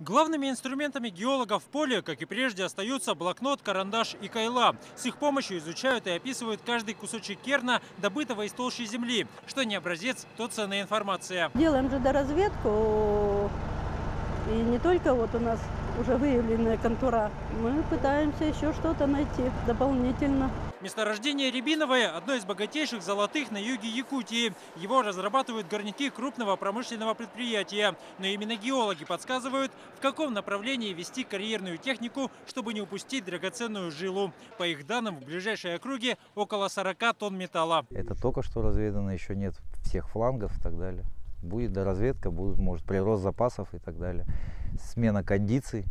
Главными инструментами геологов в поле, как и прежде, остаются блокнот, карандаш и кайла. С их помощью изучают и описывают каждый кусочек керна, добытого из толщи земли. Что не образец, то ценная информация. Делаем же доразведку, и не только вот у нас уже выявленная контура. Мы пытаемся еще что-то найти дополнительно. Месторождение Рябиновое – одно из богатейших золотых на юге Якутии. Его разрабатывают горняки крупного промышленного предприятия. Но именно геологи подсказывают, в каком направлении вести карьерную технику, чтобы не упустить драгоценную жилу. По их данным, в ближайшей округе около 40 тонн металла. Это только что разведано, еще нет всех флангов и так далее. Будет доразведка, будет, может, прирост запасов и так далее. Смена кондиций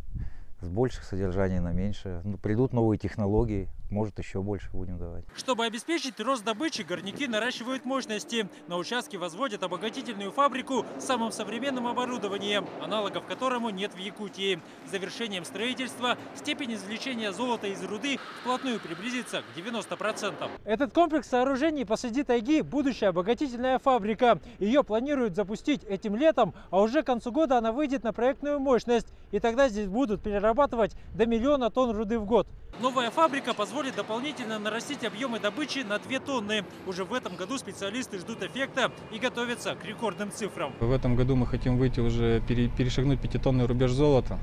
с больших содержаний на меньшее. Придут новые технологии, может, еще больше будем давать. Чтобы обеспечить рост добычи, горняки наращивают мощности. На участке возводят обогатительную фабрику с самым современным оборудованием, аналогов которому нет в Якутии. С завершением строительства степень извлечения золота из руды вплотную приблизится к 90%. Этот комплекс сооружений посреди тайги – будущая обогатительная фабрика. Ее планируют запустить этим летом, а уже к концу года она выйдет на проектную мощность. И тогда здесь будут перерабатывать до 1 миллиона тонн руды в год. Новая фабрика позволит дополнительно нарастить объемы добычи на 2 тонны. Уже в этом году специалисты ждут эффекта и готовятся к рекордным цифрам. В этом году мы хотим выйти уже, перешагнуть 5-тонный рубеж золота.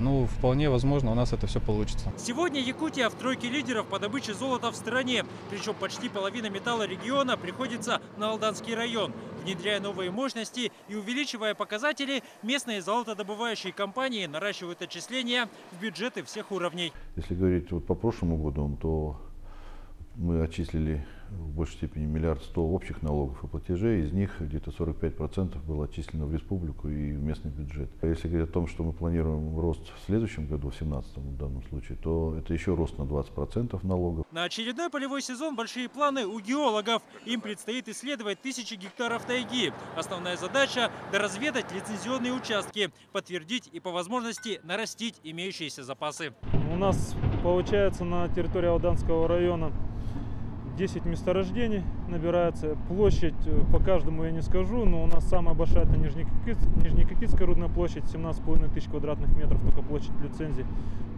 Ну, вполне возможно, у нас это все получится. Сегодня Якутия в тройке лидеров по добыче золота в стране. Причем почти половина металла региона приходится на Алданский район. Внедряя новые мощности и увеличивая показатели, местные золотодобывающие компании наращивают отчисления в бюджеты всех уровней. Если говорить по прошлому году, то мы отчислили в большей степени 1 100 000 000 общих налогов и платежей, из них где-то 45% было отчислено в республику и в местный бюджет. А если говорить о том, что мы планируем рост в следующем году, в 2017 в данном случае, то это еще рост на 20% налогов. На очередной полевой сезон большие планы у геологов. Им предстоит исследовать тысячи гектаров тайги. Основная задача – доразведать лицензионные участки, подтвердить и по возможности нарастить имеющиеся запасы. У нас получается на территории Алданского района 10 месторождений набирается. Площадь по каждому я не скажу, но у нас самая большая — это Нижнекокитская рудная площадь, 17,5 тысяч квадратных метров, только площадь лицензии.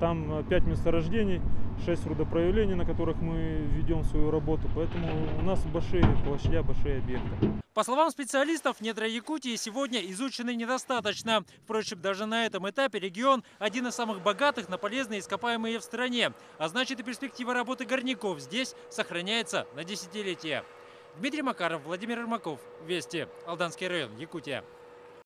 Там 5 месторождений, 6 рудопроявлений, на которых мы ведем свою работу. Поэтому у нас большие площади, большие объекты. По словам специалистов, недра Якутии сегодня изучены недостаточно. Впрочем, даже на этом этапе регион один из самых богатых на полезные ископаемые в стране. А значит, и перспектива работы горняков здесь сохраняется на десятилетия. Дмитрий Макаров, Владимир Ермаков. Вести. Алданский район, Якутия.